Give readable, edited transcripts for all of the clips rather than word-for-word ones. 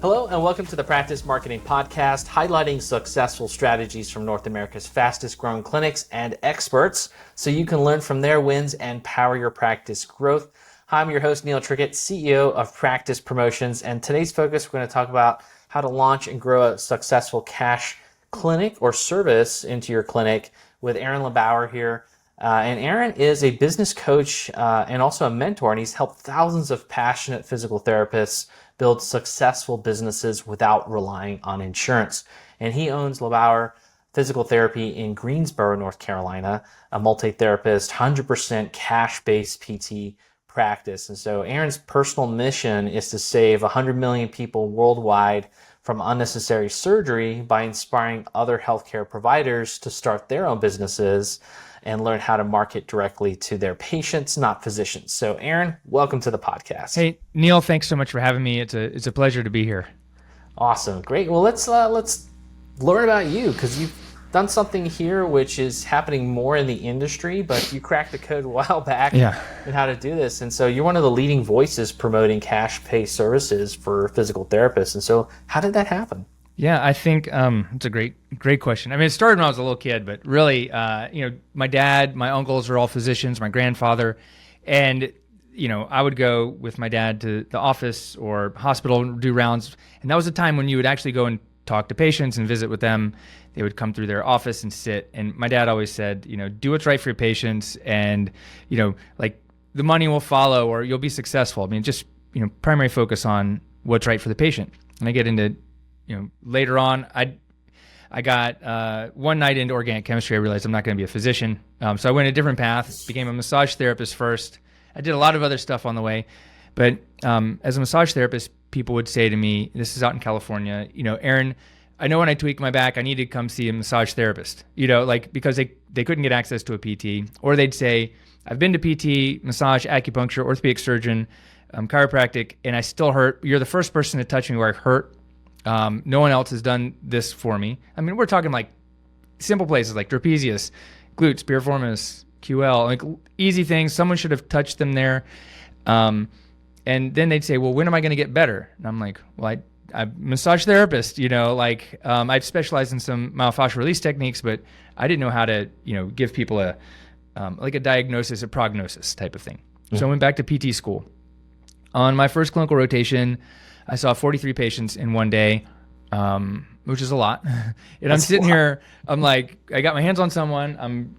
Hello and welcome to the Practice Marketing Podcast, highlighting successful strategies from North America's fastest growing clinics and experts so you can learn from their wins and power your practice growth. Hi, I'm your host, Neil Trickett, CEO of Practice Promotions, and today's focus, we're going to talk about how to launch and grow a successful cash clinic or service into your clinic with Aaron LeBauer here. And Aaron is a business coach and also a mentor, and he's helped thousands of passionate physical therapists build successful businesses without relying on insurance. And he owns LeBauer Physical Therapy in Greensboro, North Carolina, a multi-therapist, 100% cash-based PT practice. And so Aaron's personal mission is to save 100 million people worldwide from unnecessary surgery by inspiring other healthcare providers to start their own businesses and learn how to market directly to their patients, not physicians. So Aaron, welcome to the podcast. Hey, Neil, thanks so much for having me. It's a pleasure to be here. Awesome, great. Well, let's learn about you, because you've done something here which is happening more in the industry, but you cracked the code a while back in how to do this. And so you're one of the leading voices promoting cash pay services for physical therapists. And so how did that happen? Yeah, I think it's a great question. I mean, it started when I was a little kid, but really, my dad, my uncles are all physicians, my grandfather, and, I would go with my dad to the office or hospital and do rounds. And that was a time when you would actually go and talk to patients and visit with them. They would come through their office and sit. And my dad always said, do what's right for your patients, and, like the money will follow or you'll be successful. I mean, just, primary focus on what's right for the patient. And I get into later on, I got one night into organic chemistry. I realized I'm not going to be a physician. So I went a different path, became a massage therapist first. I did a lot of other stuff on the way. But as a massage therapist, people would say to me, this is out in California, Aaron, I know when I tweak my back, I need to come see a massage therapist, because they couldn't get access to a PT. Or they'd say, I've been to PT, massage, acupuncture, orthopedic surgeon, chiropractic, and I still hurt. You're the first person to touch me where I hurt. No one else has done this for me. I mean, we're talking like simple places like trapezius, glutes, piriformis, QL, like easy things. Someone should have touched them there. And then they'd say, well, when am I going to get better? And I'm like, well, I'm a massage therapist, I've specialized in some myofascial release techniques, but I didn't know how to, give people a diagnosis, a prognosis type of thing. Mm-hmm. So I went back to PT school. On my first clinical rotation, I saw 43 patients in one day, which is a lot. And I'm sitting here, I'm like, I got my hands on someone, I'm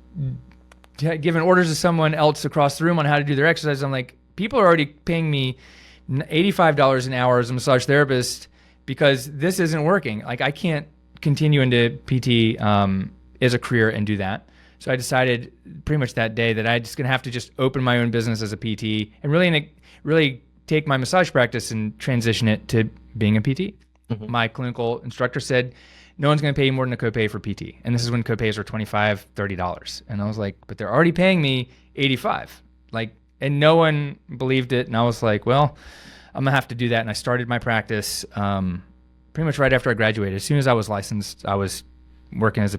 giving orders to someone else across the room on how to do their exercise. I'm like, people are already paying me $85 an hour as a massage therapist because this isn't working. Like, I can't continue into PT as a career and do that. So I decided pretty much that day that I'm just going to have to just open my own business as a PT and really take my massage practice and transition it to being a PT. Mm-hmm. My clinical instructor said, no one's going to pay you more than a copay for PT. And this is when copays were $25, $30. And I was like, but they're already paying me $85. And no one believed it. And I was like, well, I'm going to have to do that. And I started my practice pretty much right after I graduated. As soon as I was licensed, I was working as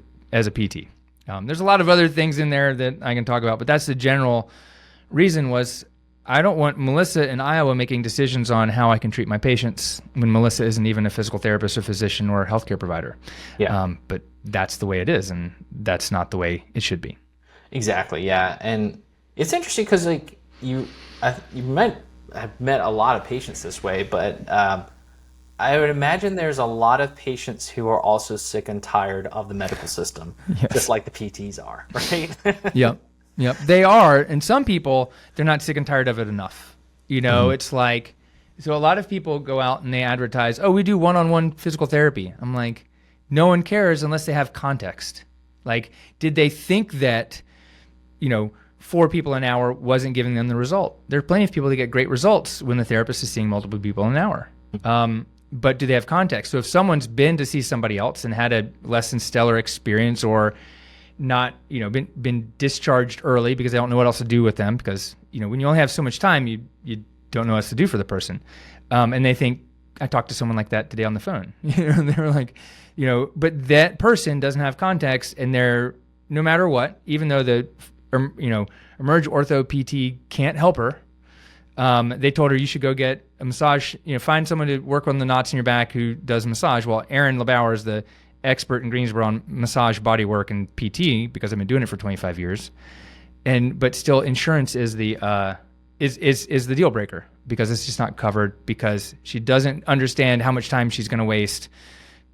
a PT. There's a lot of other things in there that I can talk about, but that's the general reason was I don't want Melissa in Iowa making decisions on how I can treat my patients when Melissa isn't even a physical therapist or physician or a healthcare provider. Yeah. But that's the way it is, and that's not the way it should be. Exactly. Yeah. And it's interesting because I've met a lot of patients this way, but I would imagine there's a lot of patients who are also sick and tired of the medical system, yes, just like the PTs are, right? Yep, they are. And some people, they're not sick and tired of it enough. It's like, so a lot of people go out and they advertise, oh, we do one-on-one physical therapy. I'm like, no one cares unless they have context. Like, did they think that, 4 people an hour wasn't giving them the result? There are plenty of people that get great results when the therapist is seeing multiple people an hour. But do they have context? So if someone's been to see somebody else and had a less than stellar experience or not, been discharged early because they don't know what else to do with them because, when you only have so much time, you don't know what else to do for the person. And they think, I talked to someone like that today on the phone. And they were like, but that person doesn't have context, and they're, no matter what, even though the, Emerge Ortho PT can't help her, They told her, you should go get a massage, find someone to work on the knots in your back who does massage. Well, Aaron LeBauer is the expert in Greensboro on massage, body work, and PT, because I've been doing it for 25 years. But still, insurance is the deal breaker, because it's just not covered, because she doesn't understand how much time she's going to waste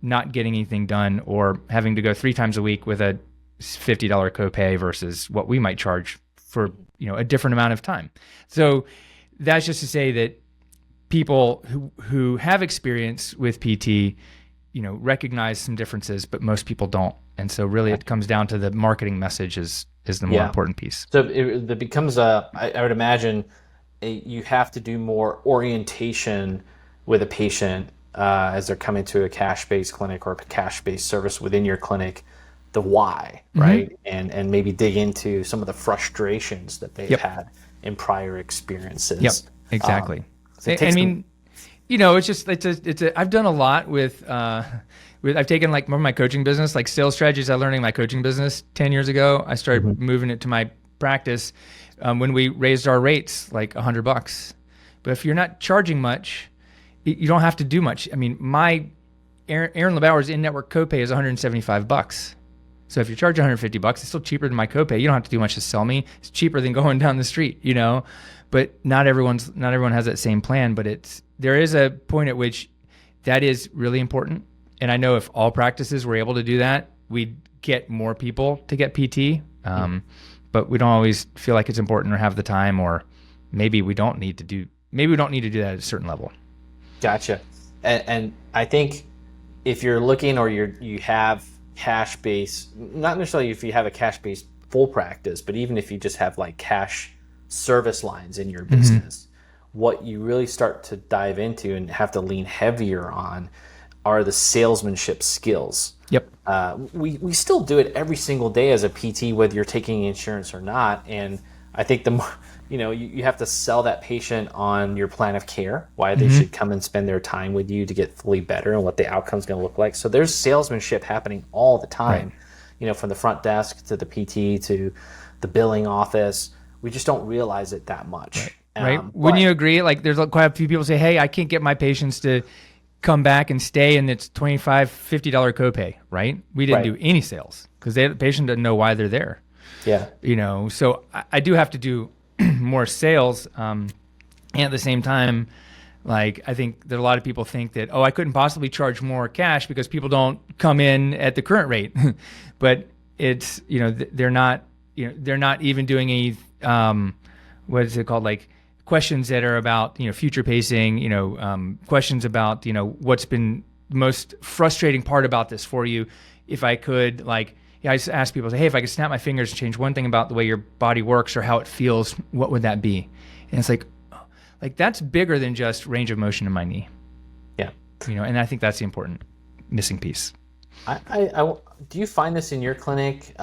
not getting anything done, or having to go 3 times a week with a $50 copay versus what we might charge for a different amount of time. So that's just to say that people who have experience with PT, recognize some differences, but most people don't. And so really it comes down to the marketing message is the more important piece. So it becomes I would imagine you have to do more orientation with a patient as they're coming to a cash-based clinic or a cash-based service within your clinic, the why, right? And maybe dig into some of the frustrations that they've had in prior experiences. Yep, exactly. I've done a lot with I've taken like more of my coaching business, like sales strategies I learned in my coaching business 10 years ago. I started moving it to my practice when we raised our rates like $100. But if you're not charging much, you don't have to do much. I mean, my Aaron LeBauer's in-network copay is $175. So if you charge $150, it's still cheaper than my copay. You don't have to do much to sell me. It's cheaper than going down the street, But not everyone has that same plan. But there is a point at which that is really important. And I know if all practices were able to do that, we'd get more people to get PT. But we don't always feel like it's important or have the time, or maybe we don't need to do that at a certain level. Gotcha. And I think if you're looking, or you have cash-based, not necessarily if you have a cash-based full practice, but even if you just have like cash service lines in your business, what you really start to dive into and have to lean heavier on are the salesmanship skills. Yep. We still do it every single day as a PT, whether you're taking insurance or not. And I think the more, you have to sell that patient on your plan of care, why they should come and spend their time with you to get fully better, and what the outcome's going to look like. So there's salesmanship happening all the time, from the front desk to the PT to the billing office. We just don't realize it that much. Right. Wouldn't you agree? Like, there's quite a few people say, hey, I can't get my patients to come back and stay, and it's $25, $50 copay, right? We didn't do any sales because the patient doesn't know why they're there. Yeah. So I do have to do more sales. And at the same time, like, I think that a lot of people think that, I couldn't possibly charge more cash because people don't come in at the current rate. But it's, they're not even doing any, what is it called? Like, questions that are about, future pacing, questions about, what's been the most frustrating part about this for you. If I could, I just ask people, hey, if I could snap my fingers and change one thing about the way your body works or how it feels, what would that be? And it's like that's bigger than just range of motion in my knee. Yeah. And I think that's the important missing piece. Do you find this in your clinic?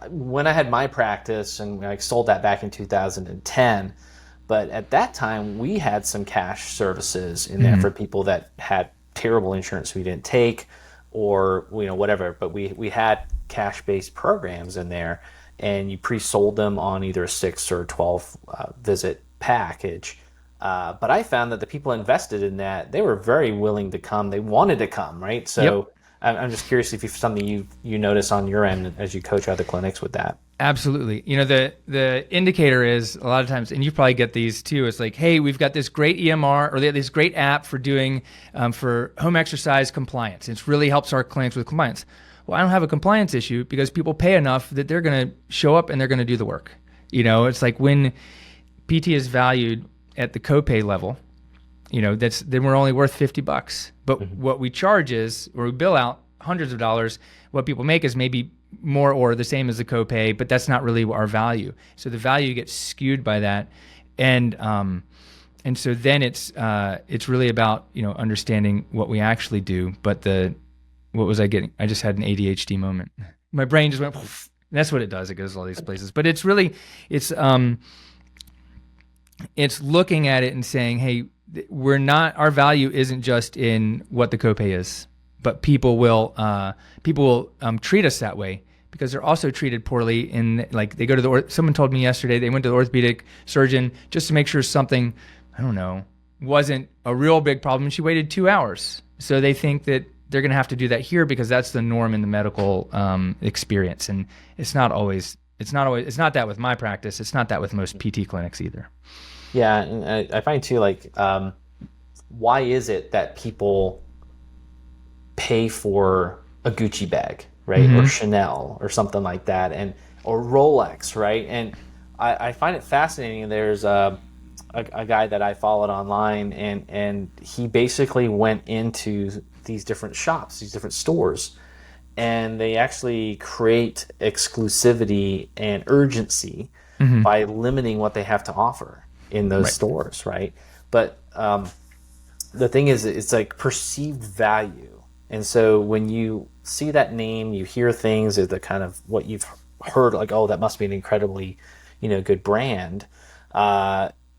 When I had my practice, and I sold that back in 2010, but at that time we had some cash services in there for people that had terrible insurance we didn't take, or whatever. But we had cash-based programs in there, and you pre-sold them on either a 6 or 12 visit package. But I found that the people invested in that, they were very willing to come. They wanted to come, right? So I'm just curious if it's something you notice on your end as you coach other clinics with that. Absolutely. The indicator is a lot of times, and you probably get these too, it's like, hey, we've got this great EMR, or this great app for doing for home exercise compliance. It really helps our clinics with compliance. Well, I don't have a compliance issue because people pay enough that they're going to show up and they're going to do the work. It's like when PT is valued at the copay level, then we're only worth $50. But what we charge is, or we bill out hundreds of dollars, what people make is maybe more or the same as the copay, but that's not really our value. So the value gets skewed by that. And so then it's really about, understanding what we actually do. But what was I getting? I just had an ADHD moment. My brain just went, poof. That's what it does. It goes to all these places. But it's really, it's looking at it and saying, hey, our value isn't just in what the copay is, but people will treat us that way because they're also treated poorly in, like, they go to someone told me yesterday they went to the orthopedic surgeon just to make sure something I don't know, wasn't a real big problem. She waited 2 hours. So they think that they're going to have to do that here because that's the norm in the medical experience. And it's not that with my practice. It's not that with most PT clinics either. Yeah. And I find too, like, why is it that people pay for a Gucci bag, right? Or Chanel or something like that, or Rolex, right? And I find it fascinating. There's a guy that I followed online, and he basically went into these different shops, these different stores, and they actually create exclusivity and urgency by limiting what they have to offer in those stores, right? But the thing is, it's like perceived value. And so when you see that name, you hear things as the kind of what you've heard, like, oh, that must be an incredibly, good brand.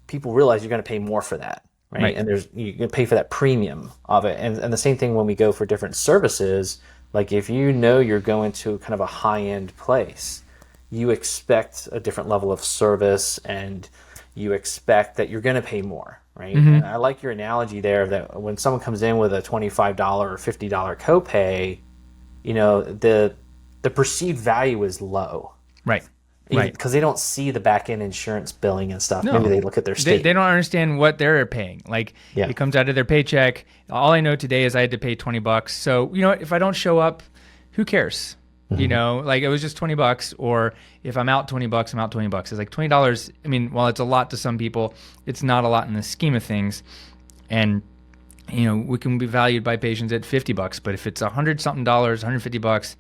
People realize you're going to pay more for that, right? And you're going to pay for that premium of it. And the same thing when we go for different services, like if you're going to kind of a high-end place, you expect a different level of service, and you expect that you're going to pay more, right? And I like your analogy there that when someone comes in with a $25 or $50 copay, the perceived value is low. Right. Because they don't see the back end insurance billing and stuff. No. Maybe they look at their state. They don't understand what they're paying. Like, it comes out of their paycheck. All I know today is I had to pay $20. So, if I don't show up, who cares? Like it was just $20, or if I'm out $20, I'm out $20. It's like $20. I mean, while it's a lot to some people, it's not a lot in the scheme of things. And, we can be valued by patients at $50, but if it's $100 something, $150,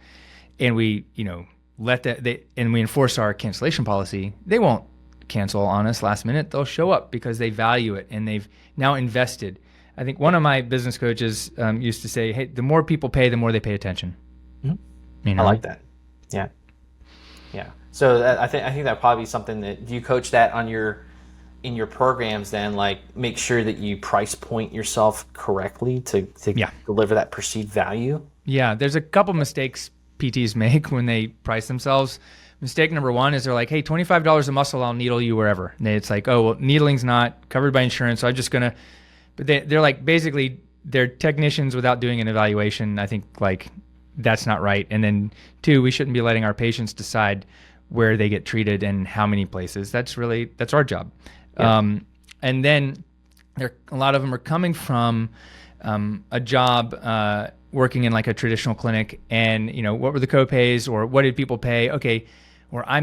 and we, and we enforce our cancellation policy, they won't cancel on us last minute. They'll show up because they value it and they've now invested. I think one of my business coaches used to say, hey, the more people pay, the more they pay attention. I like that. Yeah. So I think that probably be something that, do you coach that in your programs then, like make sure that you price point yourself correctly to deliver that perceived value? Yeah, there's a couple mistakes PTs make when they price themselves. Mistake number one is they're like, hey, $25 a muscle, I'll needle you wherever. And it's like, oh, well, needling's not covered by insurance, so I'm just gonna, but they're like, basically they're technicians without doing an evaluation. I think like that's not right. And then two, we shouldn't be letting our patients decide where they get treated and how many places. That's our job. And then a lot of them are coming from a job working in like a traditional clinic, and what were the copays, or what did people pay? Okay, or I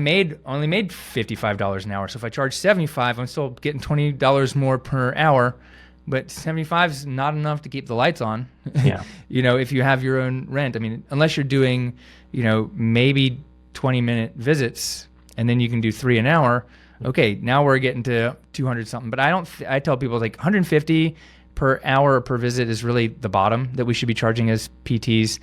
only made $55 an hour, so if I charge $75, I'm still getting $20 more per hour, but $75 is not enough to keep the lights on. If you have your own rent, I mean, unless you're doing maybe 20-minute visits, and then you can do 3 an hour. Okay, now we're getting to 200 something, but I tell people like 150 per hour per visit is really the bottom that we should be charging as PTs.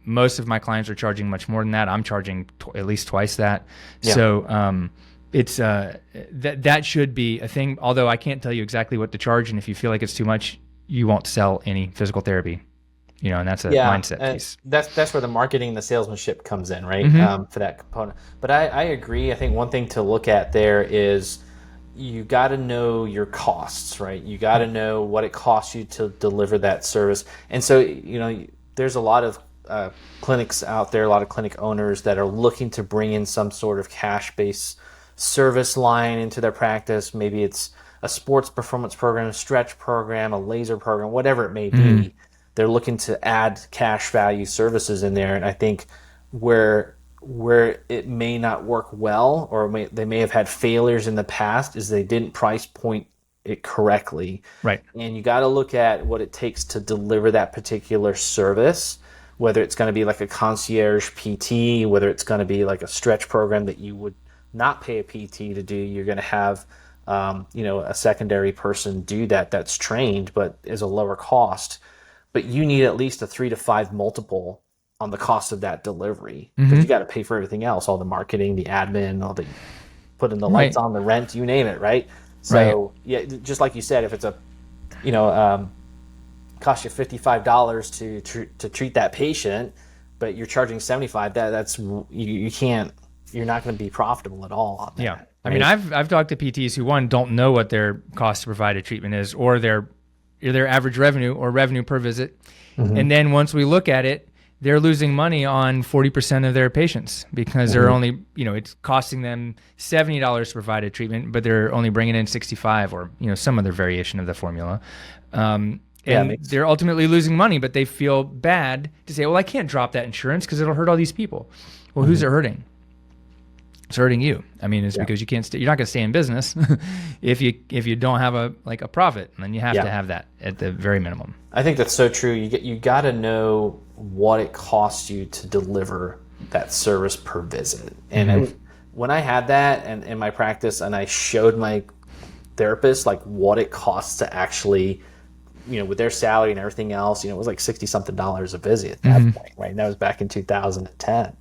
Most of my clients are charging much more than that. I'm charging at least twice that. So it's that should be a thing, although I can't tell you exactly what to charge, and if you feel like it's too much, you won't sell any physical therapy. And that's a mindset piece. That's where the marketing and the salesmanship comes in, right? For that component. But I agree. I think one thing to look at there is you got to know your costs, right? You got to know what it costs you to deliver that service. And so, there's a lot of clinics out there, a lot of clinic owners that are looking to bring in some sort of cash-based service line into their practice. Maybe it's a sports performance program, a stretch program, a laser program, whatever it may be. They're looking to add cash value services in there. And I think where it may not work well, or they may have had failures in the past, is they didn't price point it correctly. Right. And you got to look at what it takes to deliver that particular service, whether it's going to be like a concierge PT, whether it's going to be like a stretch program that you would not pay a PT to do. You're going to have a secondary person do that's trained but is a lower cost. But you need at least a 3 to 5 multiple on the cost of that delivery, because you got to pay for everything else, all the marketing, the admin, all the putting the lights on, the rent, you name it, right? So just like you said, if it's a cost you $55 to treat that patient, but you're charging $75, that's you can't, you're not going to be profitable at all on that. I mean, I've talked to PTs who, one, don't know what their cost to provide a treatment is, or their average revenue or revenue per visit. And then once we look at it, they're losing money on 40% of their patients because they're only, it's costing them $70 to provide a treatment, but they're only bringing in 65 or, some other variation of the formula. And they're ultimately losing money, but they feel bad to say, well, I can't drop that insurance because it'll hurt all these people. Well, who's it hurting? It's hurting you. I mean, it's because you can't you're not going to stay in business if you don't have a profit, and then you have to have that at the very minimum. I think that's so true. You got to know what it costs you to deliver that service per visit. And when I had that in my practice, and I showed my therapist like what it costs to actually, with their salary and everything else, it was like $60 something a visit at that point, right? And that was back in 2010.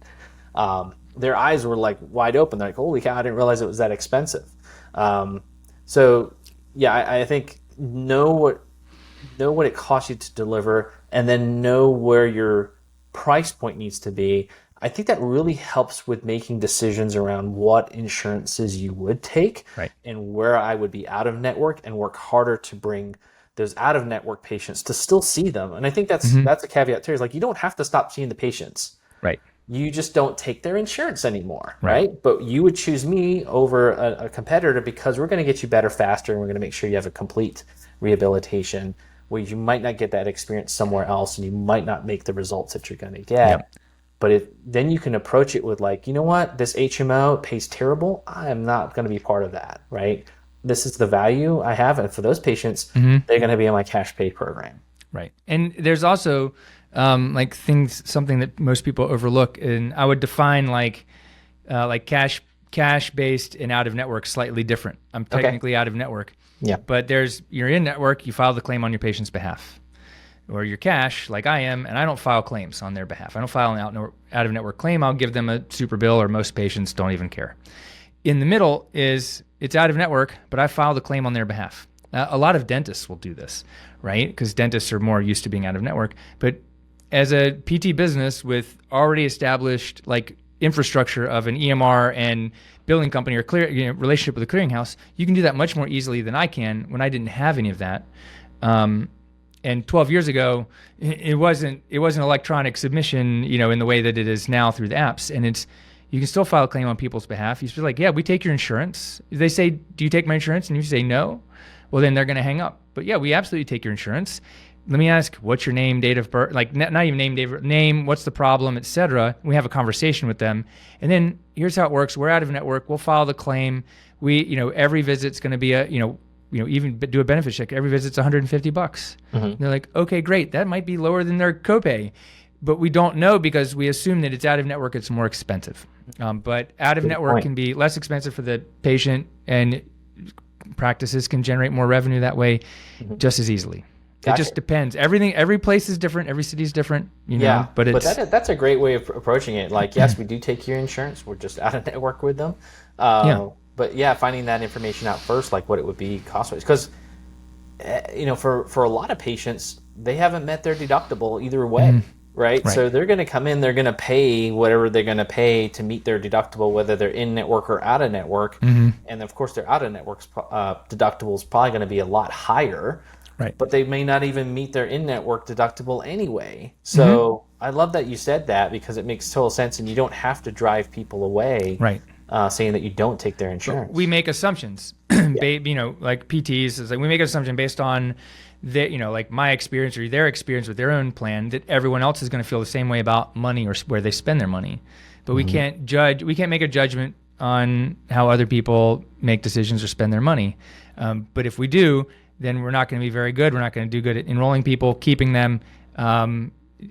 Their eyes were like wide open. They're like, holy cow, I didn't realize it was that expensive. So yeah, I think know what it costs you to deliver, and then know where your price point needs to be. I think that really helps with making decisions around what insurances you would take, right, and where I would be out of network, and work harder to bring those out of network patients to still see them. And I think that's a caveat too. Is like, you don't have to stop seeing the patients. Right. You just don't take their insurance anymore, right? But you would choose me over a competitor because we're going to get you better faster, and we're going to make sure you have a complete rehabilitation where you might not get that experience somewhere else, and you might not make the results that you're going to get. Yep. But then you can approach it with like, you know what, this HMO pays terrible. I am not going to be part of that, right? This is the value I have, and for those patients, they're going to be in my cash pay program. Right. And there's also something that most people overlook, and I would define like cash based and out of network slightly different. I'm technically out of network. Yeah. But you're in network, you file the claim on your patient's behalf. Or you're cash, like I am, and I don't file claims on their behalf. I don't file an out of network claim. I'll give them a super bill, or most patients don't even care. In the middle is it's out of network, but I file the claim on their behalf. A lot of dentists will do this, right? Because dentists are more used to being out of network. But as a PT business with already established like infrastructure of an EMR and billing company or relationship with a clearinghouse, you can do that much more easily than I can when I didn't have any of that. And 12 years ago, it wasn't electronic submission, in the way that it is now through the apps. And you can still file a claim on people's behalf. You just be like, yeah, we take your insurance. They say, do you take my insurance? And you say no. Well, then they're going to hang up. But yeah, we absolutely take your insurance. Let me ask, what's your name, date of birth, like not even name, what's the problem, et cetera. We have a conversation with them. And then here's how it works. We're out of network. We'll file the claim. We, every visit's going to be even do a benefit check. Every visit's $150. They're like, okay, great. That might be lower than their copay, but we don't know because we assume that it's out of network. It's more expensive. But out of network can be less expensive for the patient, and practices can generate more revenue that way just as easily. Gotcha. It just depends. Every place is different. Every city is different. But that's a great way of approaching it. Like, yes, we do take your insurance. We're just out of network with them. But yeah, finding that information out first, like what it would be cost-wise, because for a lot of patients, they haven't met their deductible either way, right? So they're going to come in, they're going to pay whatever they're going to pay to meet their deductible, whether they're in network or out of network. And of course, their out of network deductible is probably going to be a lot higher. Right. But they may not even meet their in-network deductible anyway. So I love that you said that, because it makes total sense, and you don't have to drive people away. Right. Saying that you don't take their insurance. But we make assumptions, like PTs, is like we make an assumption based on like my experience or their experience with their own plan, that everyone else is going to feel the same way about money or where they spend their money. But we can't make a judgment on how other people make decisions or spend their money. But if we do, then we're not going to be very good. We're not going to do good at enrolling people, keeping them,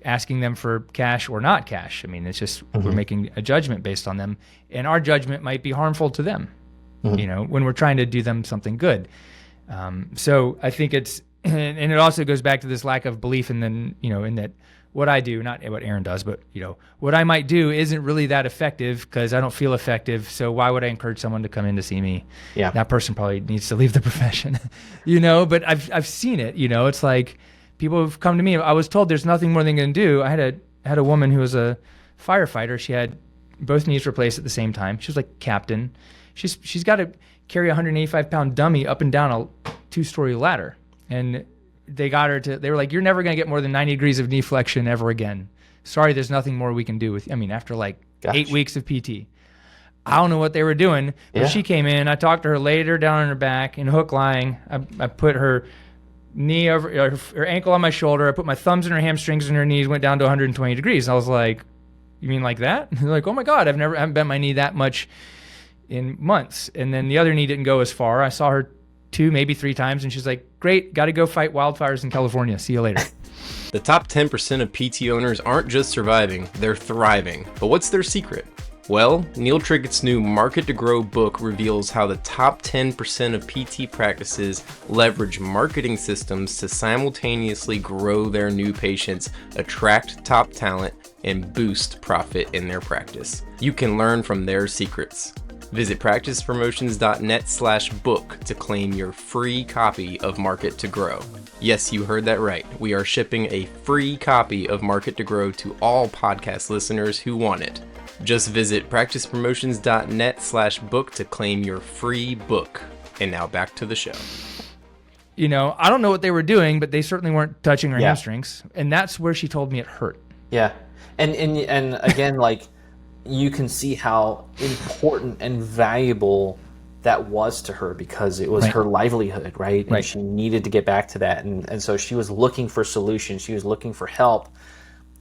asking them for cash or not cash. I mean, it's just we're making a judgment based on them, and our judgment might be harmful to them, when we're trying to do them something good. So I think and it also goes back to this lack of belief in that what I do, not what Aaron does, but what I might do isn't really that effective because I don't feel effective. So why would I encourage someone to come in to see me? Yeah, that person probably needs to leave the profession, But I've seen it. It's like people have come to me. I was told there's nothing more they can do. I had a woman who was a firefighter. She had both knees replaced at the same time. She was like captain. she's got to carry a 185-pound dummy up and down a 2-story ladder. And they were like, you're never going to get more than 90 degrees of knee flexion ever again. Sorry, there's nothing more we can do with, after like 8 weeks of PT. I don't know what they were doing, but she came in. I talked to her, laid her down on her back in hook lying. I put her knee over her ankle on my shoulder. I put my thumbs in her hamstrings and her knees went down to 120 degrees. I was like, you mean like that? They're like, oh my God, I haven't bent my knee that much in months. And then the other knee didn't go as far. I saw her 2, maybe 3 times, and she's like, great, got to go fight wildfires in California. See you later. The top 10% of PT owners aren't just surviving, they're thriving. But what's their secret? Well, Neil Trickett's new Market to Grow book reveals how the top 10% of PT practices leverage marketing systems to simultaneously grow their new patients, attract top talent, and boost profit in their practice. You can learn from their secrets. Visit practicepromotions.net/book to claim your free copy of Market to Grow. Yes, you heard that right. We are shipping a free copy of Market to Grow to all podcast listeners who want it. Just visit practicepromotions.net/book to claim your free book. And now back to the show. I don't know what they were doing, but they certainly weren't touching her hamstrings. And that's where she told me it hurt. Yeah. And again, like, you can see how important and valuable that was to her because it was her livelihood, right? And she needed to get back to that. And so she was looking for solutions. She was looking for help.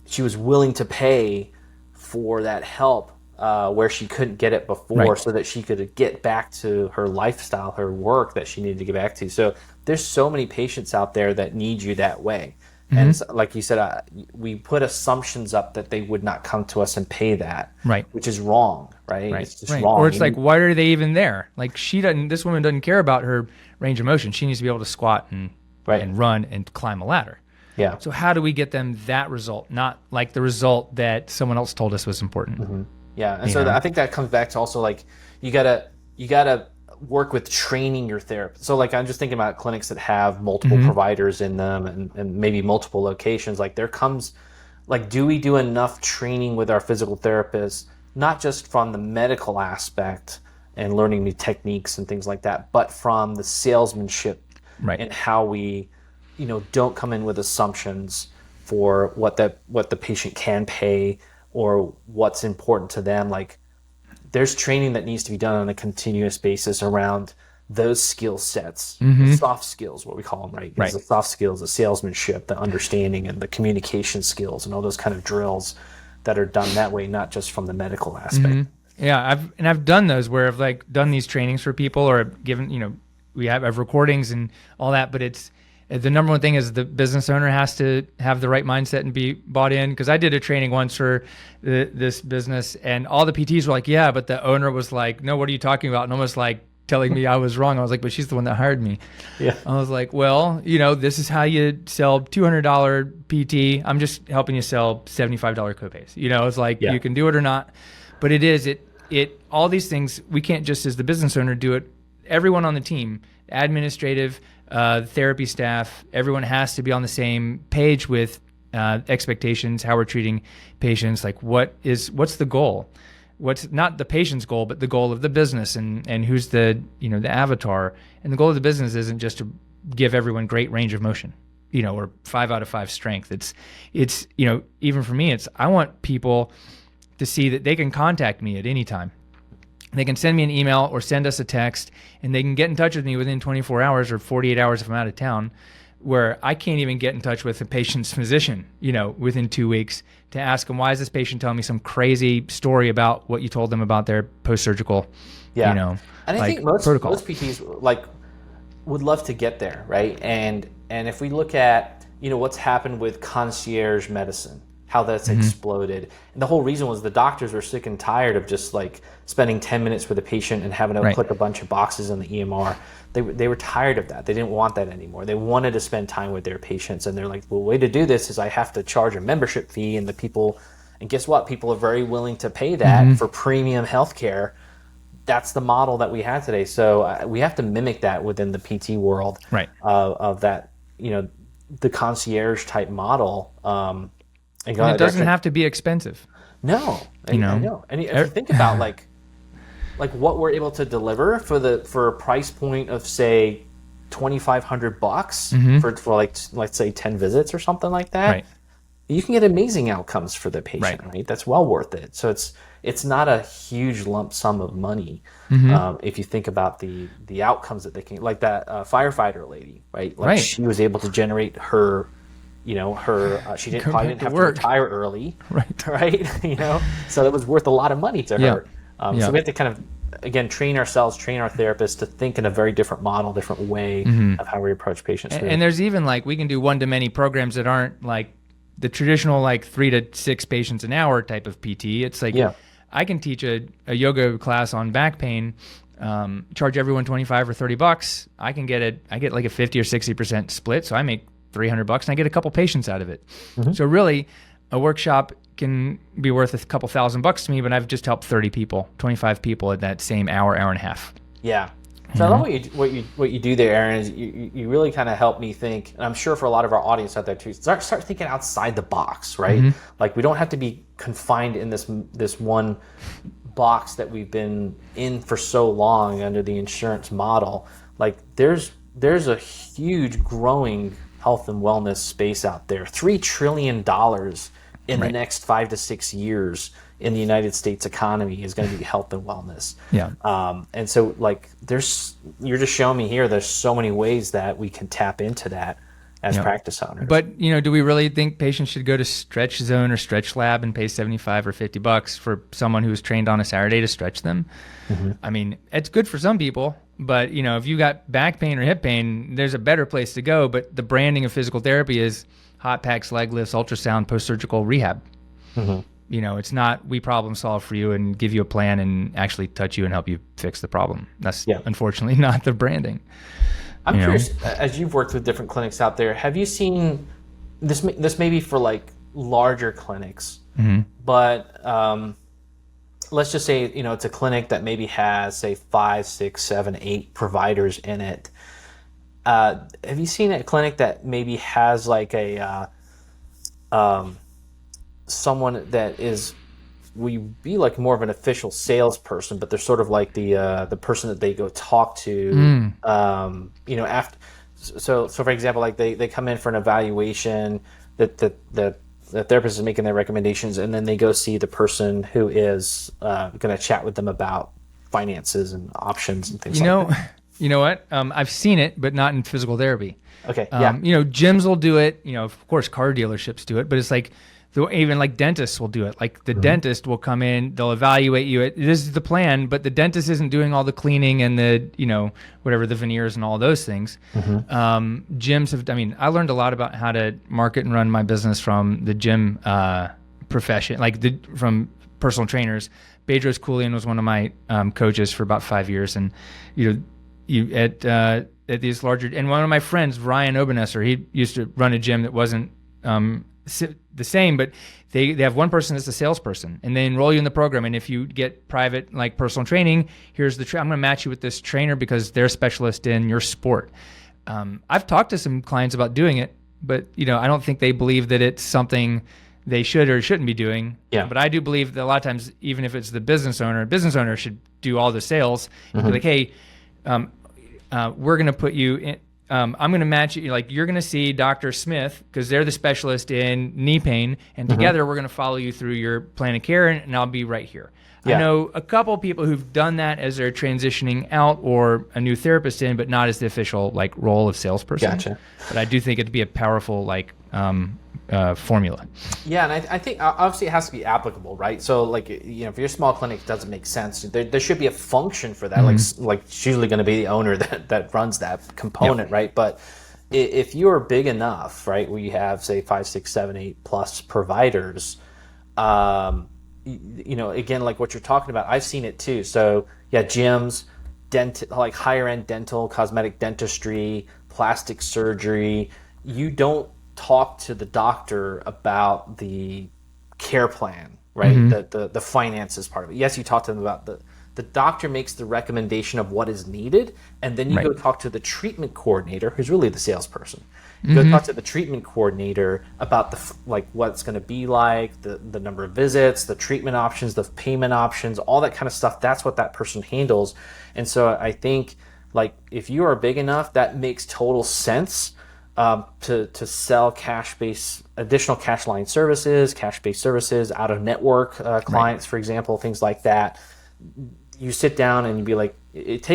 She was willing to pay for that help where she couldn't get it before so that she could get back to her lifestyle, her work that she needed to get back to. So there's so many patients out there that need you that way. And it's, like you said, we put assumptions up that they would not come to us and pay that, which is wrong, right? It's just wrong. Or it's like, why are they even there? Like, this woman doesn't care about her range of motion. She needs to be able to squat and run and climb a ladder. Yeah. So how do we get them that result, not like the result that someone else told us was important? Yeah. And so I think that comes back to also like, you gotta work with training your therapist. So like, I'm just thinking about clinics that have multiple providers in them and maybe multiple locations. Like, there comes, like, do we do enough training with our physical therapists, not just from the medical aspect and learning new techniques and things like that, but from the salesmanship and how we, don't come in with assumptions for what the patient can pay or what's important to them. Like, there's training that needs to be done on a continuous basis around those skill sets, the soft skills, what we call them, right? The soft skills, the salesmanship, the understanding, and the communication skills, and all those kind of drills that are done that way, not just from the medical aspect. Yeah, I've done those where I've like done these trainings for people, or given, I've recordings and all that, but it's the number one thing is the business owner has to have the right mindset and be bought in. Because I did a training once for this business, and all the PTs were like, yeah, but the owner was like, no, what are you talking about? And almost like telling me I was wrong. I was like, but she's the one that hired me. Yeah. I was like, well, this is how you sell $200 PT. I'm just helping you sell $75 copays. It's like, you can do it or not. But all these things, we can't just as the business owner do it. Everyone on the team, administrative, therapy staff, everyone has to be on the same page with expectations, how we're treating patients. Like, what's the goal? What's not the patient's goal, but the goal of the business, and who's the the avatar. And the goal of the business isn't just to give everyone great range of motion, or 5 out of 5 strength. It's even for me, I want people to see that they can contact me at any time. They can send me an email or send us a text, and they can get in touch with me within 24 hours or 48 hours if I'm out of town, where I can't even get in touch with a patient's physician, within 2 weeks to ask them, why is this patient telling me some crazy story about what you told them about their post-surgical, and I think most PTs would love to get there, right? And if we look at, what's happened with concierge medicine, how that's exploded. And the whole reason was the doctors were sick and tired of just like spending 10 minutes with a patient and having to click a bunch of boxes in the EMR. They were tired of that. They didn't want that anymore. They wanted to spend time with their patients. And they're like, well, way to do this is I have to charge a membership fee, and guess what? People are very willing to pay that for premium healthcare. That's the model that we have today. So we have to mimic that within the PT world, of that, the concierge type model. And it doesn't have to be expensive. No, I know. And if you think about like what we're able to deliver for a price point of say $2,500 for like let's say 10 visits or something like that, Right. you can get amazing outcomes for the patient, right? That's well worth it. So it's not a huge lump sum of money if you think about the outcomes that they can, like that firefighter lady, right? Like she was able to generate her, she probably didn't have to retire early, right? So it was worth a lot of money to her. So we have to kind of, again, train our therapists to think in a very different model, different way of how we approach patients. And there's even like, we can do one-to-many programs that aren't like the traditional like 3 to 6 patients an hour type of PT. It's like, I can teach a yoga class on back pain, charge everyone $25 or $30. I get like a 50 or 60% split. So I make $300 and I get a couple patients out of it. So really a workshop can be worth a couple $1,000 to me, but I've just helped 30 people, 25 people at that same hour and a half. Yeah. So I love what you do there, Aaron. Is you really kind of help me think, and I'm sure for a lot of our audience out there too, start thinking outside the box, right? Like we don't have to be confined in this one box that we've been in for so long under the insurance model. Like there's a huge growing health and wellness space out there. $3 trillion in the next 5 to 6 years in the United States economy is going to be health and wellness. And so like you're just showing me here, there's so many ways that we can tap into that as practice owners. But do we really think patients should go to Stretch Zone or Stretch Lab and pay $75 or $50 for someone who's trained on a Saturday to stretch them? I mean, it's good for some people, but if you got back pain or hip pain, there's a better place to go. But the branding of physical therapy is hot packs, leg lifts, ultrasound, post-surgical rehab. It's not we problem solve for you and give you a plan and actually touch you and help you fix the problem. That's unfortunately not the branding. I'm curious, as you've worked with different clinics out there, have you seen this? This may be for like larger clinics, but let's just say it's a clinic that maybe has say 5, 6, 7, 8 providers in it. Have you seen a clinic that maybe has like a someone that is, will you be like more of an official salesperson, but they're sort of like the person that they go talk to, after. So for example, like they come in for an evaluation, that the therapist is making their recommendations, and then they go see the person who is going to chat with them about finances and options and things like that. You know what? I've seen it, but not in physical therapy. Okay. Gyms will do it. Of course, car dealerships do it, but it's like, even like dentists will do it. Like the dentist will come in, they'll evaluate you. This is the plan, but the dentist isn't doing all the cleaning and the, whatever, the veneers and all those things. Gyms have, I learned a lot about how to market and run my business from the gym profession, from personal trainers. Bedros Koulian was one of my coaches for about 5 years. And, at these larger, and one of my friends, Ryan Obenesser, he used to run a gym that wasn't the same, but they have one person that's a salesperson, and they enroll you in the program. And if you get private like personal training, here's I'm going to match you with this trainer because they're a specialist in your sport. I've talked to some clients about doing it, but I don't think they believe that it's something they should or shouldn't be doing. But I do believe that a lot of times, even if it's the business owner should do all the sales. And be like, hey, we're going to put you in. I'm going to match you. Like you're going to see Dr. Smith because they're the specialist in knee pain, and together we're going to follow you through your plan of care, and I'll be right here. I know a couple of people who've done that as they're transitioning out or a new therapist in, but not as the official like role of salesperson. Gotcha. But I do think it'd be a powerful formula. Yeah, and I think obviously it has to be applicable, right? So like if you're a small clinic, it doesn't make sense. There should be a function for that. Like it's usually going to be the owner that runs that component, right? But if you're big enough, right, where you have say 5, 6, 7, 8 plus providers, again, like what you're talking about, I've seen it too. So gyms, like higher end dental, cosmetic dentistry, plastic surgery. You don't talk to the doctor about the care plan, right? The finances part of it. Yes, you talk to them about the the doctor makes the recommendation of what is needed, and then you go talk to the treatment coordinator, who's really the salesperson. You go talk to the treatment coordinator about what it's going to be like, the number of visits, the treatment options, the payment options, all that kind of stuff. That's what that person handles. And so I think like if you are big enough, that makes total sense to sell cash-based, additional cash line services, cash-based services, out-of-network clients, for example, things like that. You sit down and you be like, it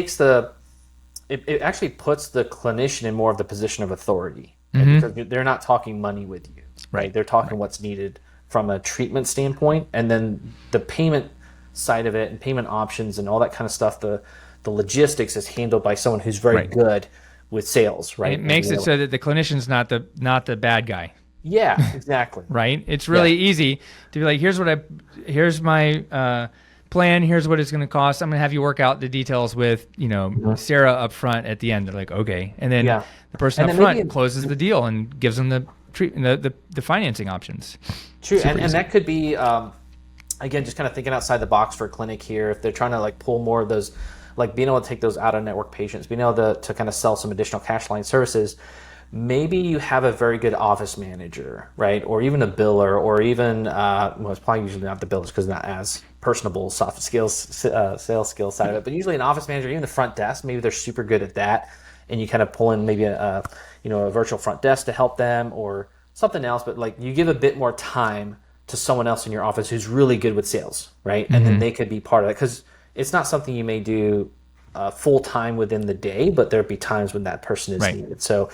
actually puts the clinician in more of the position of authority, because they're not talking money with you, right? They're talking what's needed from a treatment standpoint, and then the payment side of it and payment options and all that kind of stuff, the logistics is handled by someone who's very good with sales, right? And it makes it so that the clinician's not the bad guy. Yeah, exactly. Right? It's really easy to be like, here's my plan, here's what it's going to cost. I'm going to have you work out the details with, Sarah up front at the end. They're like, okay. And then the person up front closes the deal and gives them the financing options. True. And that could be, again, just kind of thinking outside the box for a clinic here. If they're trying to like pull more of those, like being able to take those out of network patients, being able to kind of sell some additional cash line services, maybe you have a very good office manager, right? Or even a biller, or even, it's probably usually not the billers because not as personable soft skills, sales skills side of it, but usually an office manager, even the front desk, maybe they're super good at that. And you kind of pull in maybe a virtual front desk to help them or something else, but like you give a bit more time to someone else in your office who's really good with sales, right? And then they could be part of it, because it's not something you may do full time within the day, but there'd be times when that person is needed. So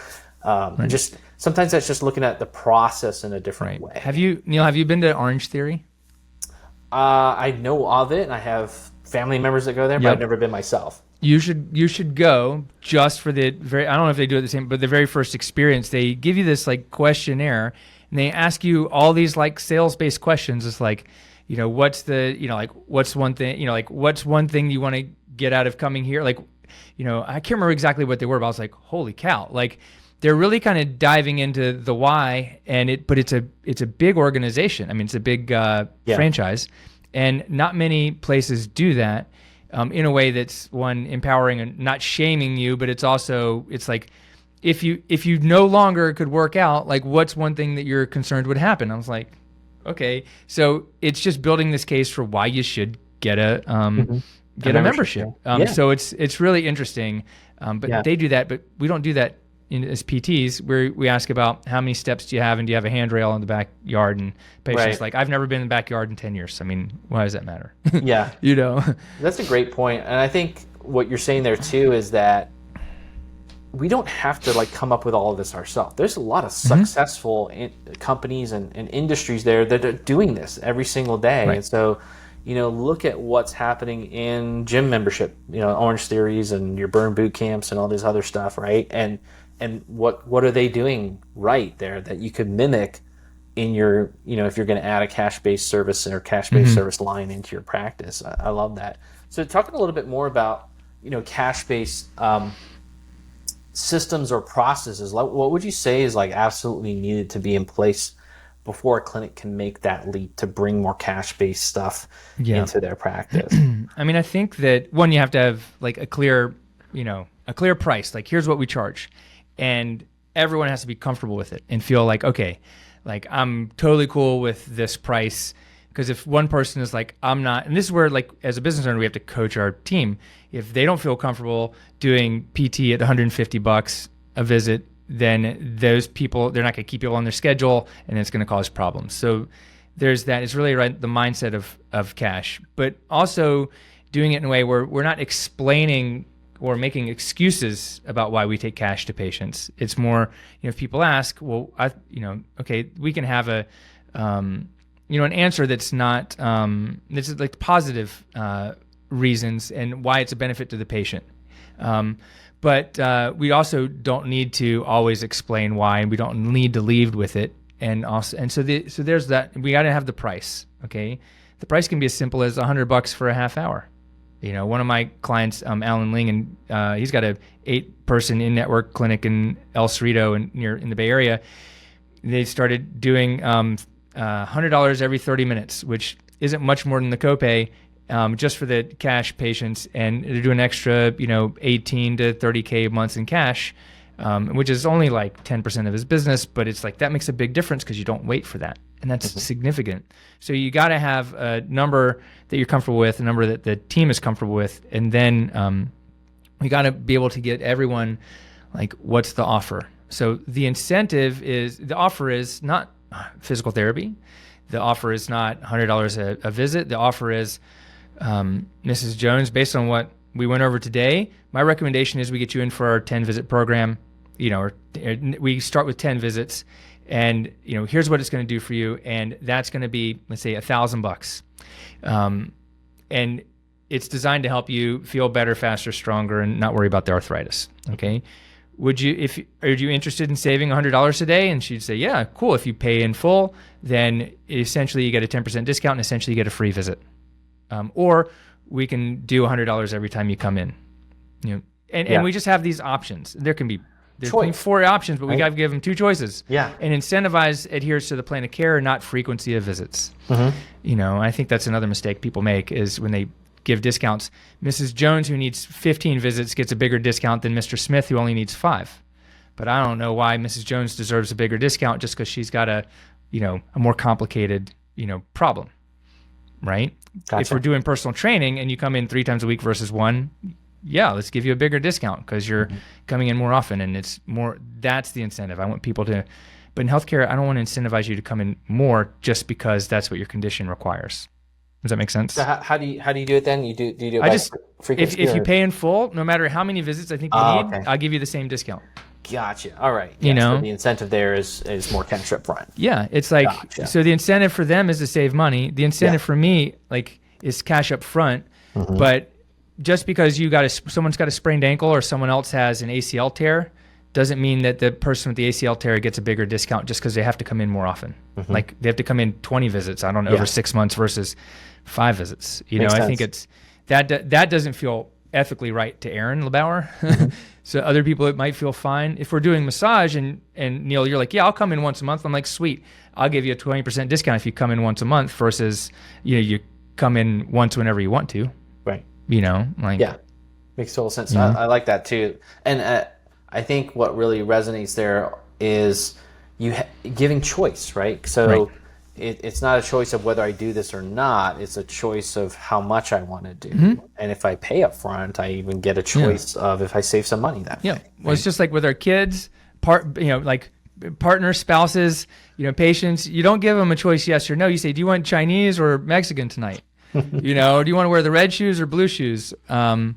just sometimes that's just looking at the process in a different way. Have you been to Orange Theory? I know of it, and I have family members that go there, but I've never been myself. You should go just for I don't know if they do it the same, but the very first experience, they give you this like questionnaire, and they ask you all these like sales-based questions. It's like, what's one thing you want to get out of coming here? Like, I can't remember exactly what they were, but I was like, holy cow. Like, they're really kind of diving into the why, but it's a big organization. I mean, it's a big franchise, and not many places do that in a way that's one empowering and not shaming you, but it's like, if you no longer could work out, like what's one thing that you're concerned would happen? I was like, okay, so it's just building this case for why you should get a membership. So it's really interesting, but they do that, but we don't do that as PTs, where we ask about how many steps do you have, and do you have a handrail in the backyard, and patients like, I've never been in the backyard in 10 years. I mean, why does that matter? Yeah. That's a great point. And I think what you're saying there too is that we don't have to like come up with all of this ourselves. There's a lot of successful companies and industries there that are doing this every single day. And so, look at what's happening in gym membership, Orange Theories and your burn boot camps and all this other stuff, right? And what are they doing right there that you could mimic in your, if you're going to add a cash-based service or cash-based service line into your practice. I love that. So talking a little bit more about, cash-based systems or processes, what would you say is like absolutely needed to be in place before a clinic can make that leap to bring more cash-based stuff into their practice? I mean, I think that one, you have to have like a clear price. Like, here's what we charge, and everyone has to be comfortable with it and feel like, okay, like I'm totally cool with this price. Because if one person is like, I'm not, and this is where like as a business owner, we have to coach our team. If they don't feel comfortable doing PT at $150 a visit, then those people, they're not going to keep people on their schedule, and it's going to cause problems. So there's that. It's really the mindset of cash, but also doing it in a way where we're not explaining or making excuses about why we take cash to patients. It's more, if people ask, well, okay, we can have an answer that's not, that's like positive reasons and why it's a benefit to the patient. But we also don't need to always explain why, and we don't need to lead with it. So there's that. We got to have the price. Okay, the price can be as simple as $100 for a half hour. One of my clients, Alan Ling, and he's got a 8-person in-network clinic in El Cerrito in the Bay Area. They started doing $100 every 30 minutes, which isn't much more than the copay, just for the cash patients, and they're doing extra, 18 to 30K months in cash, which is only like 10% of his business, but it's like that makes a big difference because you don't wait for that. And that's significant. So you got to have a number that you're comfortable with, a number that the team is comfortable with, and then we got to be able to get everyone like, what's the offer? So the offer is not physical therapy. The offer is not $100 a visit. The offer is, Mrs. Jones, based on what we went over today, my recommendation is we get you in for our 10 visit program. We start with 10 visits, and here's what it's going to do for you, and that's going to be, let's say, $1,000. And it's designed to help you feel better, faster, stronger, and not worry about the arthritis. Okay. Are you interested in saving $100 a day? And she'd say, yeah, cool. If you pay in full, then essentially you get a 10% discount and essentially you get a free visit. Or we can do $100 every time you come in. And we just have these options. There's can be 4 options, but we got to give them 2 choices. Yeah. And incentivize adherence to the plan of care, not frequency of visits. I think that's another mistake people make is when they give discounts. Mrs. Jones, who needs 15 visits, gets a bigger discount than Mr. Smith, who only needs 5. But I don't know why Mrs. Jones deserves a bigger discount just because she's got a more complicated, problem, right? Gotcha. If we're doing personal training and you come in 3 times a week versus 1, yeah, let's give you a bigger discount because you're coming in more often, and that's the incentive. I want people to, but in healthcare, I don't want to incentivize you to come in more just because that's what your condition requires. Does that make sense? So how do you do it then? Do you do it by frequency? If you pay in full, no matter how many visits I think you need, okay, I'll give you the same discount. Gotcha. All right. So the incentive there is more cash up front. Yeah, it's like So the incentive for them is to save money. The incentive for me is cash up front. But just because someone's got a sprained ankle or someone else has an ACL tear doesn't mean that the person with the ACL tear gets a bigger discount just because they have to come in more often. Like they have to come in 20 visits, over 6 months versus 5 visits. I think it's that doesn't feel ethically right to Aaron LeBauer. So other people, it might feel fine. If we're doing massage and Neil, you're like, yeah, I'll come in once a month. I'm like, sweet. I'll give you a 20% discount if you come in once a month versus, you come in once whenever you want to. Right. Yeah. Makes total sense. I like that too. And I think what really resonates there is giving choice, right? So it's not a choice of whether I do this or not. It's a choice of how much I want to do. And if I pay up front, I even get a choice of if I save some money that way. Well, it's just like with our kids, like partners, spouses, patients, you don't give them a choice yes or no. You say, do you want Chinese or Mexican tonight? Do you want to wear the red shoes or blue shoes? Or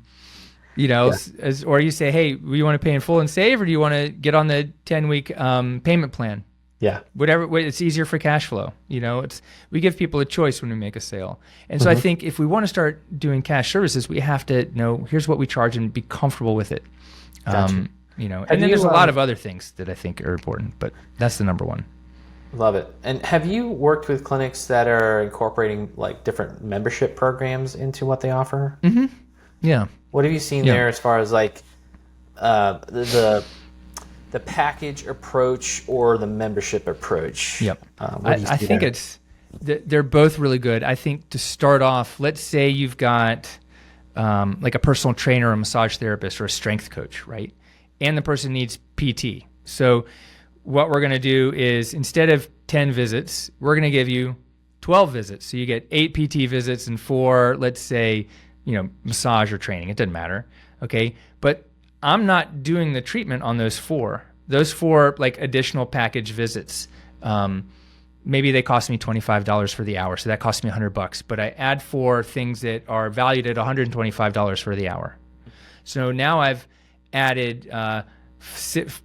you say, hey, do you want to pay in full and save, or do you want to get on the 10-week payment plan? Yeah. Whatever, it's easier for cash flow. We give people a choice when we make a sale. And so I think if we want to start doing cash services, we have to know, here's what we charge and be comfortable with it. Gotcha. And then there's a lot of other things that I think are important, but that's the number one. Love it. And have you worked with clinics that are incorporating like different membership programs into what they offer? Yeah. What have you seen there as far as like the package approach or the membership approach? Yep. I think they're both really good. I think to start off, let's say you've got like a personal trainer, a massage therapist, or a strength coach, right? And the person needs PT. So what we're going to do is, instead of 10 visits, we're going to give you 12 visits. So you get 8 PT visits and 4, let's say, massage or training. It doesn't matter. Okay. But I'm not doing the treatment on those 4. Those 4 like additional package visits. Maybe they cost me $25 for the hour. So that costs me $100, but I add 4 things that are valued at $125 for the hour. So now I've added,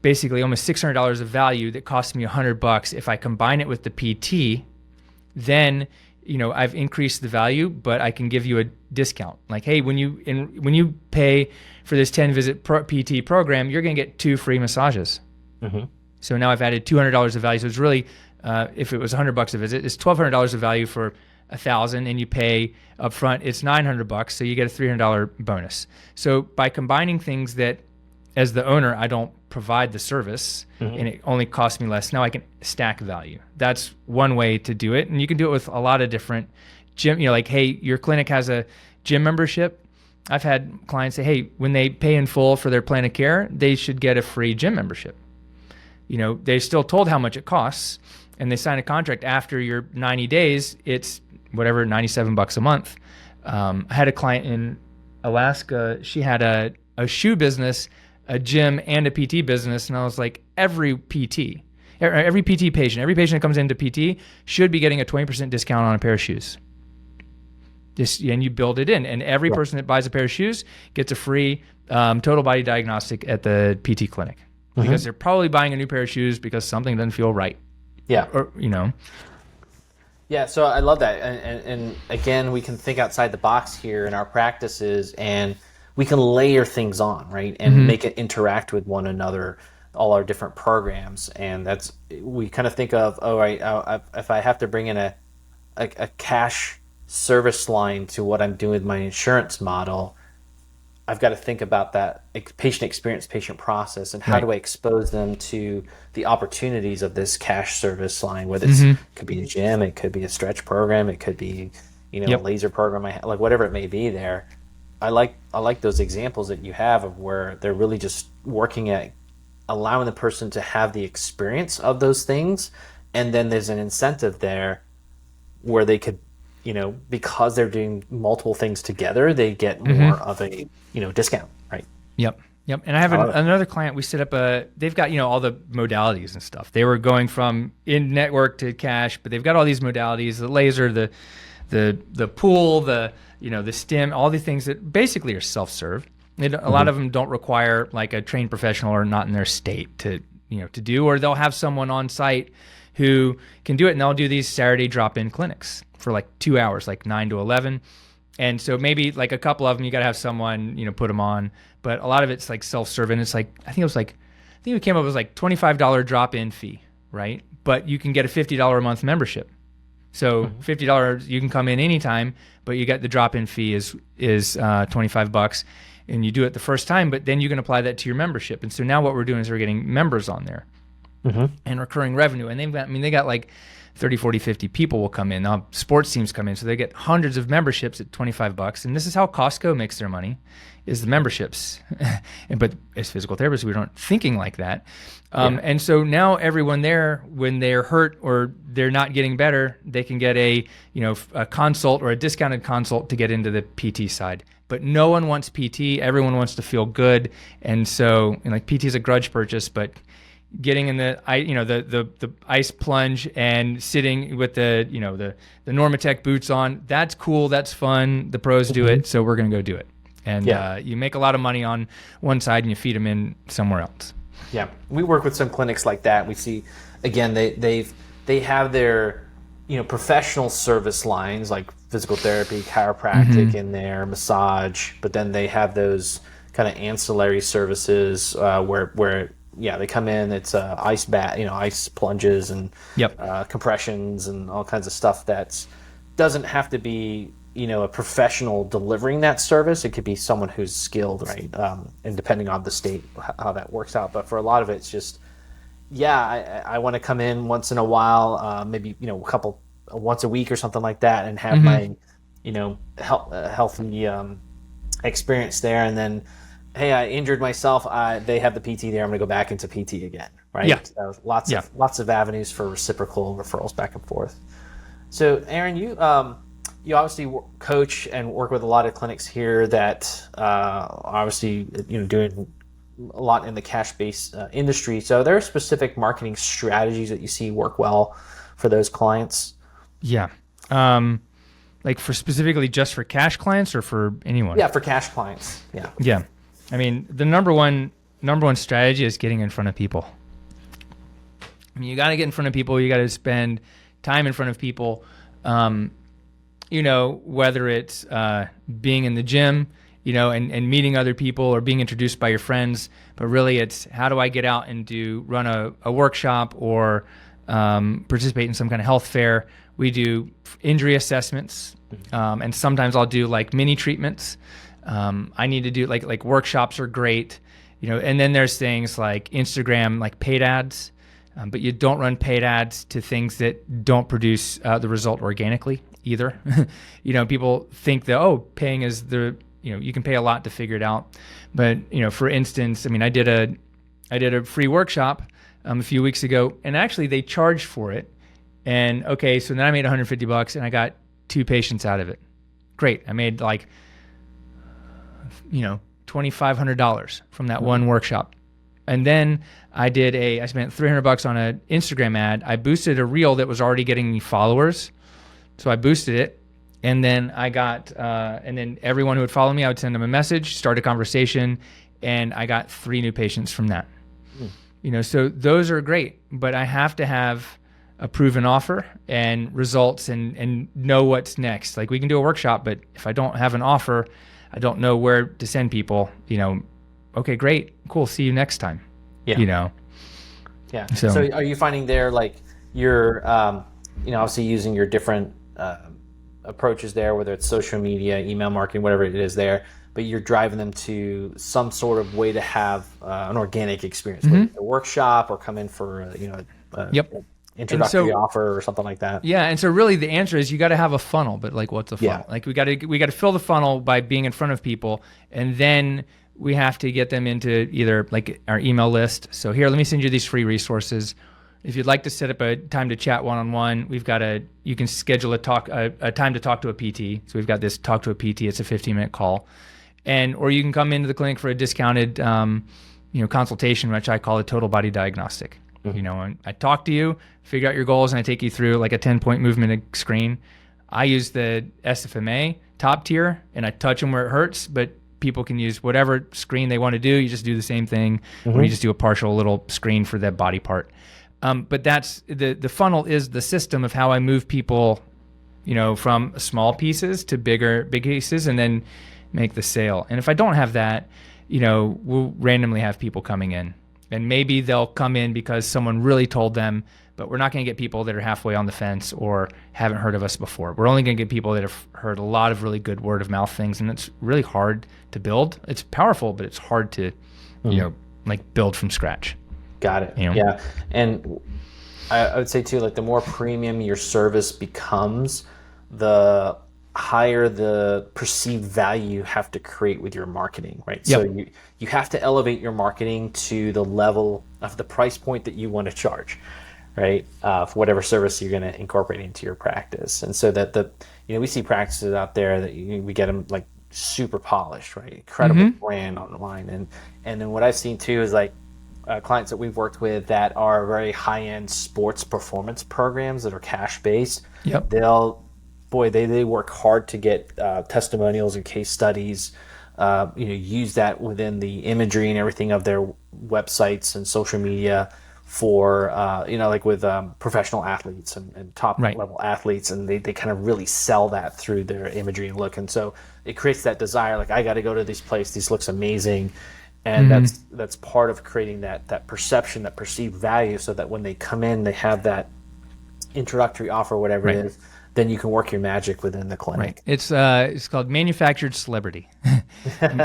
basically almost $600 of value that costs me $100. If I combine it with the PT, then I've increased the value, but I can give you a discount. Like, hey, when you pay for this 10 visit PT program, you're going to get 2 free massages. So now I've added $200 of value. So it's really, if it was $100 a visit, it's $1,200 of value for $1,000, and you pay up front, it's $900. So you get a $300 bonus. So by combining things that, as the owner, I don't provide the service, and it only costs me less, now I can stack value. That's one way to do it, and you can do it with a lot of different gym, like, hey, your clinic has a gym membership. I've had clients say, hey, when they pay in full for their plan of care, they should get a free gym membership. They're still told how much it costs, and they sign a contract after your 90 days. It's whatever, $97 a month. I had a client in Alaska. She had a shoe business, a gym, and a PT business. And I was like, every PT patient, every patient that comes into PT should be getting a 20% discount on a pair of shoes. And you build it in. And every person that buys a pair of shoes gets a free total body diagnostic at the PT clinic. Because they're probably buying a new pair of shoes because something doesn't feel right. Yeah. Or. Yeah, so I love that. And again, we can think outside the box here in our practices, and we can layer things on, right? And make it interact with one another, all our different programs. And we kind of think of, if I have to bring in a cash service line to what I'm doing with my insurance model, I've got to think about that patient experience, patient process, and how do I expose them to the opportunities of this cash service line, whether it could be a gym, it could be a stretch program, it could be, a laser program, like whatever it may be there. I like those examples that you have of where they're really just working at allowing the person to have the experience of those things. And then there's an incentive there where they could, because they're doing multiple things together, they get more of a, discount, right? Yep. And I have another client, we set up they've got, all the modalities and stuff. They were going from in-network to cash, but they've got all these modalities, the laser, the pool, the stim, all the things that basically are self-serve. A lot of them don't require like a trained professional or not in their state to do, or they'll have someone on site who can do it, and they'll do these Saturday drop-in clinics for like 2 hours, like 9 to 11. And so maybe like a couple of them, you got to have someone, put them on. But a lot of it's like self-serve. And it's like, I think we came up with like $25 drop-in fee, right? But you can get a $50 a month membership. So $50, you can come in anytime, but you get the drop-in fee is $25. And you do it the first time, but then you can apply that to your membership. And so now what we're doing is we're getting members on there and recurring revenue. And they got like 30, 40, 50 people will come in. Now, sports teams come in, so they get hundreds of memberships at $25. And this is how Costco makes their money, is the memberships. But as physical therapists, we aren't thinking like that. And so now everyone there, when they're hurt or they're not getting better, they can get a consult or a discounted consult to get into the PT side. But no one wants PT. Everyone wants to feel good. And so, PT is a grudge purchase, but getting in the ice plunge and sitting with the Normatec boots on, that's cool, that's fun. The pros do it, so we're going to go do it. And you make a lot of money on one side and you feed them in somewhere else. Yeah, we work with some clinics like that. We see, again, they have their professional service lines like physical therapy, chiropractic in there, massage, but then they have those kind of ancillary services where they come in, it's ice bath, ice plunges and compressions and all kinds of stuff that doesn't have to be, a professional delivering that service. It could be someone who's skilled, right? And depending on the state, how that works out. But for a lot of it, it's just, I want to come in once in a while, maybe, once a week or something like that, and have my, healthy experience there. And then, hey, I injured myself. They have the PT there. I'm going to go back into PT again, right? Yeah. So lots of avenues for reciprocal referrals back and forth. So, Aaron, you obviously coach and work with a lot of clinics here that obviously doing a lot in the cash-based industry. So, are there specific marketing strategies that you see work well for those clients? Yeah. Like for specifically just for cash clients or for anyone? Yeah, for cash clients. Yeah. Yeah. I mean, the number one strategy is getting in front of people. I mean, you got to get in front of people. You got to spend time in front of people. Whether it's being in the gym, and meeting other people or being introduced by your friends. But really, it's how do I get out and run a workshop or participate in some kind of health fair. We do injury assessments, and sometimes I'll do like mini treatments. I need to do like workshops are great, and then there's things like Instagram, like paid ads, but you don't run paid ads to things that don't produce the result organically. either. You know, people think that, oh, paying is you can pay a lot to figure it out. But, for instance, I mean, I did a free workshop a few weeks ago, and actually they charged for it. And okay, so then I made $150 and I got 2 patients out of it. Great. I made like, $2,500 from that one workshop. And then I spent $300 on an Instagram ad. I boosted a reel that was already getting me followers. So I boosted it. And then I got, and then everyone who would follow me, I would send them a message, start a conversation, and I got 3 new patients from that. So those are great, but I have to have a proven offer and results and know what's next. Like, we can do a workshop, but if I don't have an offer, I don't know where to send people. Okay, great, cool, see you next time. Yeah. So are you finding there, like, you're obviously using your different approaches there, whether it's social media, email marketing, whatever it is there, but you're driving them to some sort of way to have an organic experience, whether it's a workshop or come in for introductory offer or something like that. Yeah, and so really the answer is you got to have a funnel, but like, what's a funnel? Like, we got to fill the funnel by being in front of people, and then we have to get them into either like our email list. So here, let me send you these free resources. If you'd like to set up a time to chat one-on-one, you can schedule a time to talk to a PT. So we've got this talk to a PT. It's a 15-minute call, or you can come into the clinic for a discounted, consultation, which I call a total body diagnostic. And I talk to you, figure out your goals, and I take you through like a 10-point movement screen. I use the SFMA top tier, and I touch them where it hurts, but people can use whatever screen they want to do. You just do the same thing, or you just do a partial little screen for that body part. But that's the funnel is the system of how I move people, from small pieces to big pieces, and then make the sale. And if I don't have that, we'll randomly have people coming in, and maybe they'll come in because someone really told them, but we're not going to get people that are halfway on the fence or haven't heard of us before. We're only going to get people that have heard a lot of really good word of mouth things, and it's really hard to build. It's powerful, but it's hard to, build from scratch. Got it. Yeah. And I would say too, like, the more premium your service becomes, the higher the perceived value you have to create with your marketing, right? Yep. So you have to elevate your marketing to the level of the price point that you want to charge, right? For whatever service you're going to incorporate into your practice. And so that we see practices out there that we get them like super polished, right? Incredible brand online. And then what I've seen too is like, clients that we've worked with that are very high-end sports performance programs that are cash-based. Yep. They work hard to get testimonials and case studies, use that within the imagery and everything of their websites and social media for, like with professional athletes and top level athletes, and they kind of really sell that through their imagery and look. And so it creates that desire, like, I got to go to this place, this looks amazing. And that's part of creating that perception, that perceived value, so that when they come in, they have that introductory offer, whatever it is, then you can work your magic within the clinic. Right. It's called manufactured celebrity.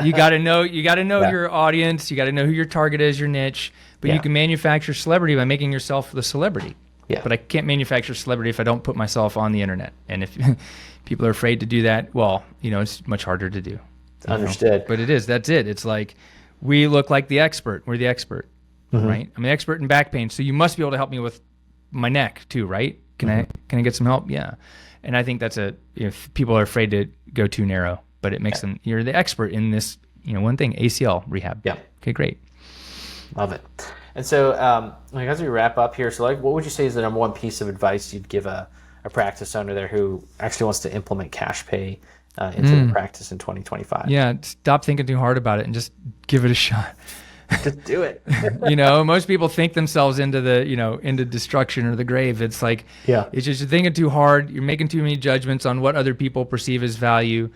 You got to know your audience. You got to know who your target is, your niche. But you can manufacture celebrity by making yourself the celebrity. Yeah. But I can't manufacture celebrity if I don't put myself on the internet. And if people are afraid to do that, well, it's much harder to do. Understood. But that's it. It's like, we look like the expert. We're the expert, right? I'm the expert in back pain, so you must be able to help me with my neck too, right? Can I get some help? Yeah. And I think that's if people are afraid to go too narrow, but it makes them, you're the expert in this, one thing, ACL rehab. Yeah. Okay, great. Love it. And so, as we wrap up here, so what would you say is the number one piece of advice you'd give a practice owner there who actually wants to implement cash pay into the practice in 2025? Yeah, stop thinking too hard about it and just give it a shot. Just do it. Most people think themselves into into destruction or the grave. It's like, it's just you're thinking too hard. You're making too many judgments on what other people perceive as value.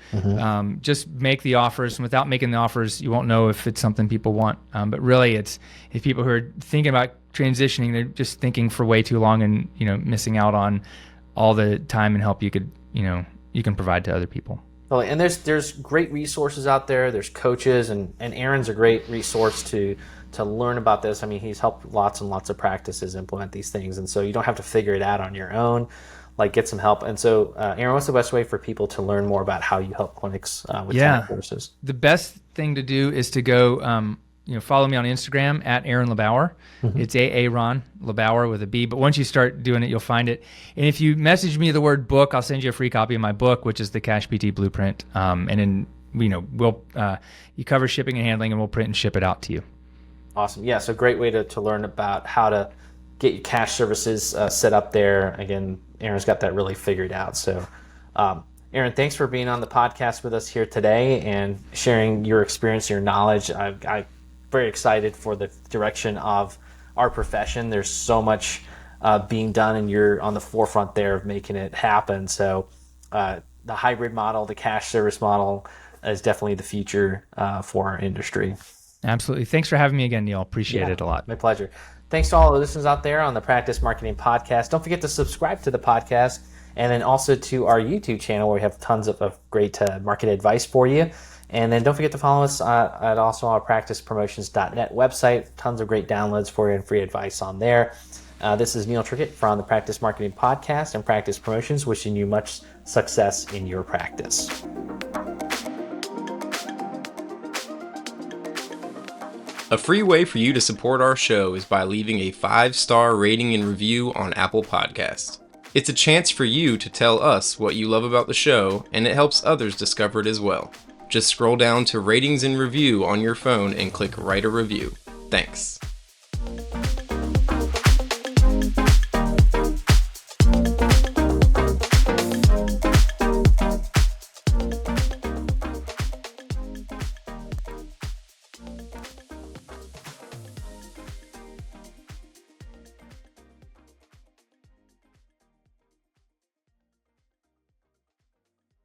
Just make the offers. And without making the offers, you won't know if it's something people want. But really, it's if people who are thinking about transitioning, they're just thinking for way too long and missing out on all the time and help you can provide to other people. Well, and there's great resources out there. There's coaches, and Aaron's a great resource to learn about this. I mean, he's helped lots and lots of practices implement these things, and so you don't have to figure it out on your own. like get some help. And so, Aaron, what's the best way for people to learn more about how you help clinics with training courses? The best thing to do is to go, follow me on Instagram at Aaron LeBauer. It's Aaron LeBauer with a B. But once you start doing it, you'll find it. And if you message me the word book, I'll send you a free copy of my book, which is the Cash PT Blueprint. And then we'll you cover shipping and handling, and we'll print and ship it out to you. Awesome. Yeah. So great way to learn about how to get your cash services set up there. Again, Aaron's got that really figured out. So, Aaron, thanks for being on the podcast with us here today and sharing your experience, your knowledge. I'm very excited for the direction of our profession. There's so much being done, and you're on the forefront there of making it happen. So, the hybrid model, the cash service model, is definitely the future for our industry. Absolutely. Thanks for having me again, Neil. Appreciate it a lot. My pleasure. Thanks to all the listeners out there on the Practice Marketing Podcast. Don't forget to subscribe to the podcast, and then also to our YouTube channel where we have tons of great market advice for you. And then don't forget to follow us at also our practicepromotions.net website. Tons of great downloads for you and free advice on there. This is Neil Trickett from the Practice Marketing Podcast and Practice Promotions, wishing you much success in your practice. A free way for you to support our show is by leaving a 5-star rating and review on Apple Podcasts. It's a chance for you to tell us what you love about the show, and it helps others discover it as well. Just scroll down to ratings and review on your phone and click write a review. Thanks.